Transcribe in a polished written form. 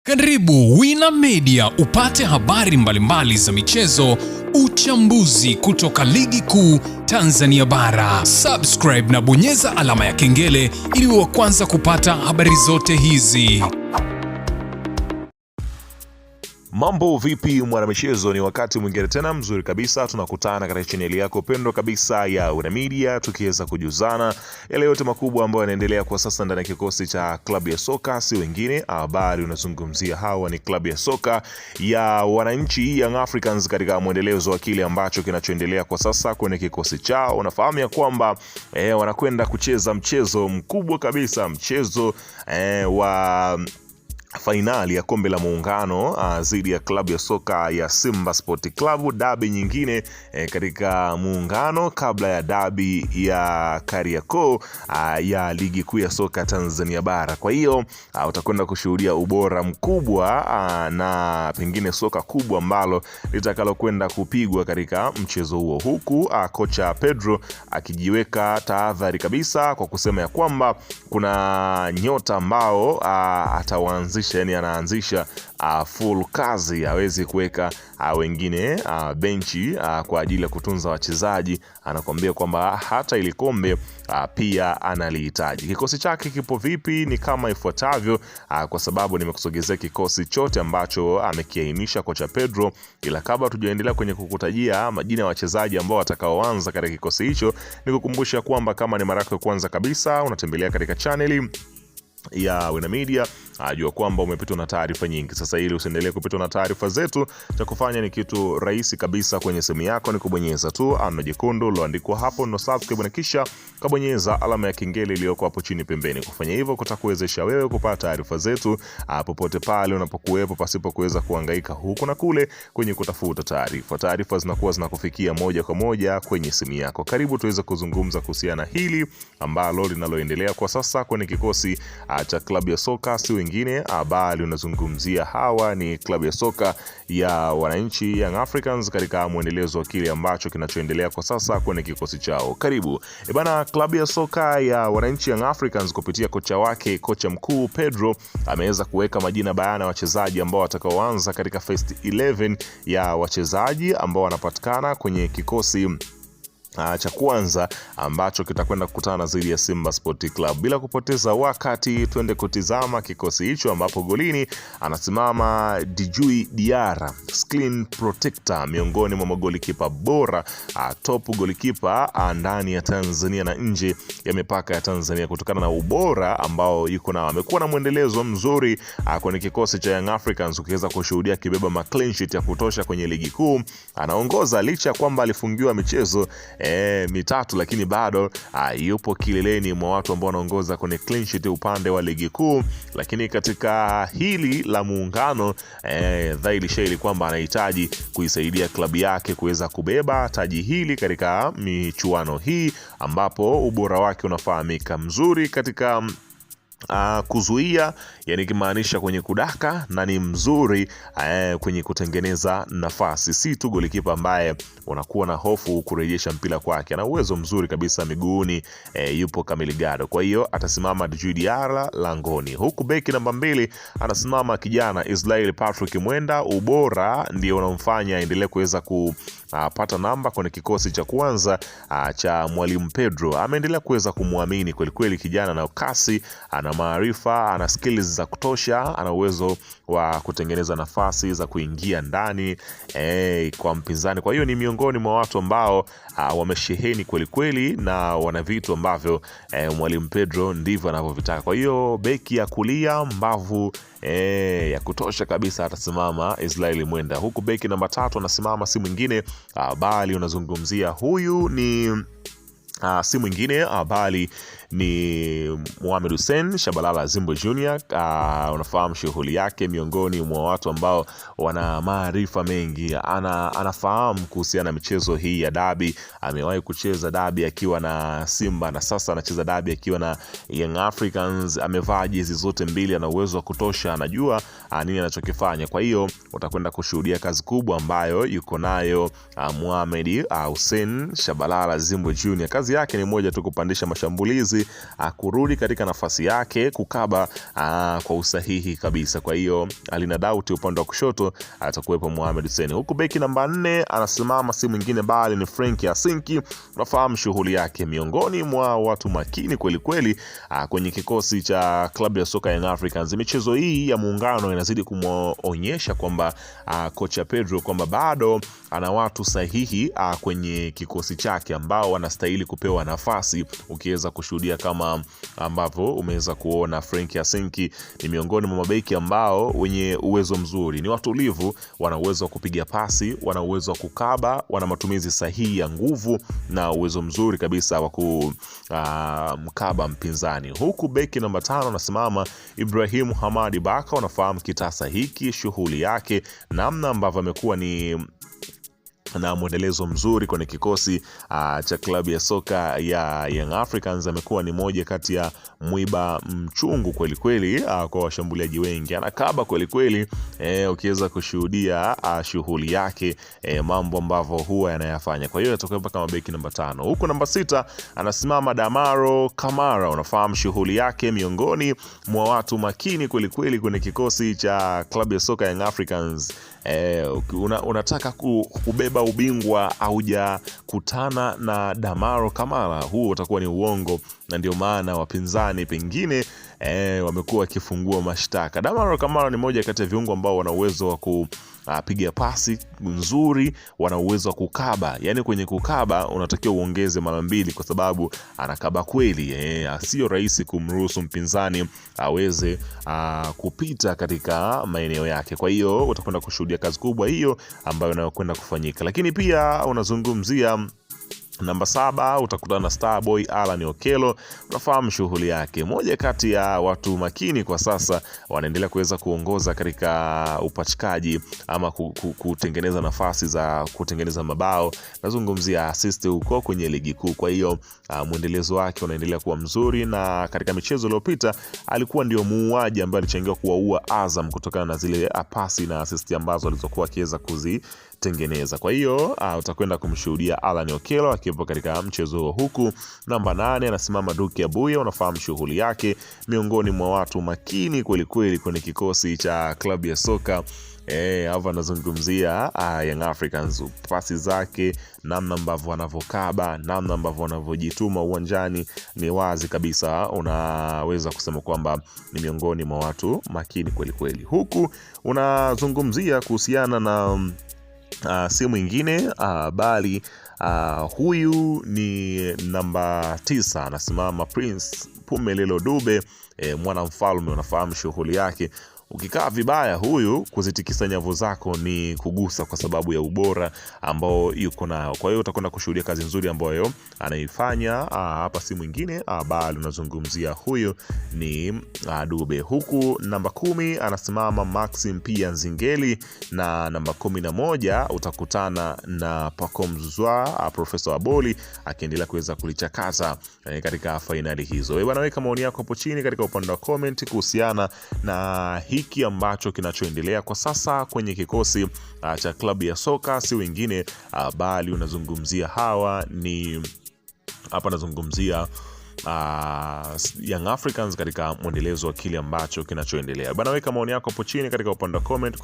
Karibu Wina Media upate habari mbalimbali za michezo, uchambuzi kutoka ligi kuu Tanzania bara. Subscribe na bonyeza alama ya kengele ili uwe wa kwanza kupata habari zote hizi. Mambo vipi mwanamichezo, ni wakati mwingine tena mzuri kabisa tunakutana katika chaneli yako pendwa kabisa ya Wina Media, tukiweza kujuzana yale yote makubwa ambayo yanaendelea kwa sasa ndani ya kikosi cha klabu ya soka si wengine. Habari unazungumzia hawa ni klabu ya soka ya wananchi Young Africans katika mwendelezo wa kile ambacho kinachoendelea kwa sasa kwenye kikosi chao. Unafahamu ya kwamba wanakwenda kucheza mchezo mkubwa kabisa, mchezo wa fainali ya kombe la muungano dhidi ya klabu ya soka ya Simba Sport Club, dabi nyingine katika muungano kabla ya dabi ya Kariakoo ya ligi kuu ya soka Tanzania bara. Kwa hiyo utakwenda kushuhudia ubora mkubwa na pengine soka kubwa ambalo litakalo kwenda kupigwa katika mchezo huo, huku kocha Pedro akijiweka tahadhari kabisa kwa kusema ya kwamba kuna nyota ambao atawaanzisha, yani anaanzisha full kazi, hawezi kuweka wengine benchi kwa ajili ya kutunza wachezaji. Anakuambia kwamba hata ili kombe pia analihitaji. Kikosi chake kipo vipi? Ni kama ifuatavyo, kwa sababu nimekusogezea kikosi chote ambacho amekiainisha kocha Pedro, ila kabla tujaendelea kwenye kukutajia majina ya wachezaji ambao watakaoanza katika kikosi hicho, nikukumbusha kwamba kama ni mara yako ya kwanza kabisa unatembelea katika channel ya Wina Media, ajua kwamba umepitwa na taarifa nyingi. Sasa ili usiendelee kupitwa na taarifa zetu, cha kufanya ni kitu rahisi kabisa. Kwenye simu yako ni kubonyeza tu neno jekundu liloandikwa hapo no subscribe, na kisha kabonyeza alama ya kengele iliyoko hapo chini pembeni. Kufanya hivyo kutakuwezesha wewe kupata taarifa zetu popote pale unapokuwepo, pasipo kuweza kuhangaika huku na kule kwenye kutafuta taarifa. Taarifa zinakuwa zinakufikia moja kwa moja kwenye simu yako. Karibu tuweze kuzungumza kuhusiana hili ambalo linaloendelea kwa sasa kwenye kikosi cha klabu ya soka si wengine, bali unazungumzia hawa ni klabu ya soka ya wananchi Young Africans katika mwendelezo wa kile ambacho kinachoendelea kwa sasa kwenye kikosi chao. Karibu. Bana, klabu ya soka ya wananchi Young Africans kupitia kocha wake, kocha mkuu Pedro, ameweza kuweka majina bayana wachezaji ambao watakaoanza katika first 11 ya wachezaji ambao wanapatikana kwenye kikosi cha kwanza ambacho kitakwenda kukutana dhidi ya Simba Sport Club. Bila kupoteza wakati, twende kutizama kikosi hicho, ambapo golini anasimama Djigui Diarra, screen protector, miongoni mwa magolikipa bora, top golikipa ndani ya Tanzania na nje ya mipaka ya Tanzania, kutokana na ubora ambao yuko nao. Amekuwa na mwendelezo mzuri kwenye kikosi cha Young Africans, ukiweza kushuhudia kibeba ma clean sheet ya kutosha kwenye ligi kuu. Anaongoza licha ya kwamba alifungiwa michezo mitatu, lakini bado yupo kileleni mwa watu ambao wanaongoza kwenye clean sheet upande wa ligi kuu. Lakini katika hili la muungano, dhahiri shahiri kwamba anahitaji kuisaidia klabu yake kuweza kubeba taji hili katika michuano hii, ambapo ubora wake unafahamika mzuri katika kuzuia, yani kimaanisha kwenye kudaka, na ni mzuri kwenye kutengeneza nafasi. Si tu golikipa ambaye unakuwa na hofu kurejesha mpira kwake, ana uwezo mzuri kabisa miguuni, yupo kamili gado. Kwa hiyo atasimama Djigui Diarra langoni, huku beki namba 2 anasimama kijana Israel Patrick Mwenda. Ubora ndio unamfanya aendelee kuweza kupata namba kwenye kikosi cha kwanza cha mwalimu Pedro. Ameendelea kuweza kumwamini kweli kweli kijana, na kasi, ana maarifa, ana skills za kutosha, ana uwezo wa kutengeneza nafasi za kuingia ndani kwa mpinzani. Kwa hiyo ni miongoni mwa watu ambao wamesheheni kweli kweli, na wana vitu ambavyo mwalimu Pedro ndivyo anavyovitaka. Kwa hiyo beki ya kulia mbavu ya kutosha kabisa atasimama Israel Mwenda, huku beki namba 3 anasimama si mwingine bali unazungumzia huyu ni si mwingine bali ni Mohamed Hussein Shabalala Zimbo Jr. Unafahamu shughuli yake, miongoni mwa watu ambao wana maarifa mengi, anafahamu kuhusiana na michezo hii ya dabi. Amewahi kucheza dabi akiwa na Simba, na sasa anacheza dabi akiwa na Young Africans. Amevaa jezi zote mbili, ana uwezo wa kutosha, anajua nini anachokifanya. Kwa hiyo utakwenda kushuhudia kazi kubwa ambayo yuko nayo Mohamed Hussein Shabalala Zimbo Jr. Kazi yake ni moja tu, kupandisha mashambulizi Mapinduzi kurudi katika nafasi yake kukaba kwa usahihi kabisa. Kwa hiyo alina doubt upande wa kushoto atakuwepo Mohamed Hussein. Huku beki namba 4 anasimama si mwingine bali ni Frank Yasinki. Unafahamu shughuli yake, miongoni mwa watu makini kweli kweli kwenye kikosi cha klabu ya soka Young Africans. Michezo hii ya muungano inazidi kumuonyesha kwamba kocha Pedro kwamba bado ana watu sahihi kwenye kikosi chake ambao wanastahili kupewa nafasi. Ukiweza kushuhudia kama ambavyo umeweza kuona, Frank Yasinki ni miongoni mwa mabeki ambao wenye uwezo mzuri, ni watulivu, wana uwezo wa kupiga pasi, wana uwezo wa kukaba, wana matumizi sahihi ya nguvu na uwezo mzuri kabisa wa kumkaba mpinzani. Huku beki namba 5 anasimama Ibrahim Hamadi Baka. Unafahamu kitasa hiki, shughuli yake, namna ambavyo amekuwa ni na mwendelezo mzuri kwenye kikosi cha klabu ya soka ya Young Africans. Amekuwa ni moja kati ya mwiba mchungu kweli kweli kwa washambuliaji wengi, anakaba kweli kweli. Ukiweza kushuhudia shughuli yake, mambo ambavyo huwa yanayafanya. Kwa hiyo atakuwa kama beki namba 5. Huko namba 6 anasimama Damaro Kamara. Unafahamu shughuli yake, miongoni mwa watu makini kweli kweli kwenye kikosi cha klabu ya soka Young Africans. Unataka kubeba ubingwa haujakutana na Damaro Kamara, huo utakuwa ni uongo, na ndio maana wapinzani pengine wamekuwa wakifungua mashtaka. Damaro Kamara ni moja kati ya viungo ambao wana uwezo wa kupiga pasi nzuri, wana uwezo wa kukaba. Yani kwenye kukaba unatakiwa uongeze mara 2 kwa sababu anakaba kweli. Sio rahisi kumruhusu mpinzani aweze kupita katika maeneo yake. Kwa hiyo utakwenda kushuhudia kazi kubwa hiyo ambayo inayokwenda kufanyika. Lakini pia unazungumzia namba 7 utakutana na Starboy Alan Okello. Unafahamu shughuli yake, moja kati ya watu makini kwa sasa, wanaendelea kuweza kuongoza katika upachikaji ama kutengeneza nafasi za kutengeneza mabao. Nazungumzia assist huko kwenye ligi kuu. Kwa hiyo mwendelezo wake unaendelea kuwa mzuri, na katika michezo iliyopita alikuwa ndio muuaji ambaye alichangia kuwaua Azam kutokana na zile pasi na assist ambazo alizokuwa akiweza kuzitengeneza. Kwa hiyo utakwenda kumshuhudia Alan Okello akiwepo katika mchezo huo. Huku namba 8 anasimama Duke Abuya. Unafahamu shughuli yake, miongoni mwa watu makini kweli kweli kwenye kikosi cha klabu ya soka hapa anazungumzia Young Africans. Pasi zake, namna ambavyo wanavokaba, namna ambavyo wanavojituma uwanjani, ni wazi kabisa unaweza kusema kwamba ni miongoni mwa watu makini kweli kweli. Huku unazungumzia kuhusiana na si mwingine bali huyu ni namba 9 anasimama Prince Pumelelo Dube, mwana mfalme. Unafahamu shughuli yake, ukikaa vibaya huyu kuzitikisa nyavu zako ni kugusa, kwa sababu ya ubora ambao yuko nao. Kwa hiyo utakwenda kushuhudia kazi nzuri ambayo anaifanya hapa, si mwingine bali unazungumzia huyu ni Dube. Huku namba 10 anasimama Maxim Pia Nzingeli, na namba 11 utakutana na Pacome Zouzoua, Profesa Aboli akiendelea kuweza kulichakaza katika fainali hizo. Wewe naweka maoni yako hapo chini katika upande wa comment kuhusiana na hiki ambacho kinachoendelea kwa sasa kwenye kikosi cha klabu ya soka, si wengine bali unazungumzia hawa ni hapa nazungumzia Young Africans katika mwendelezo wa kile ambacho kinachoendelea. Bana, weka maoni yako hapo chini katika upande wa comment.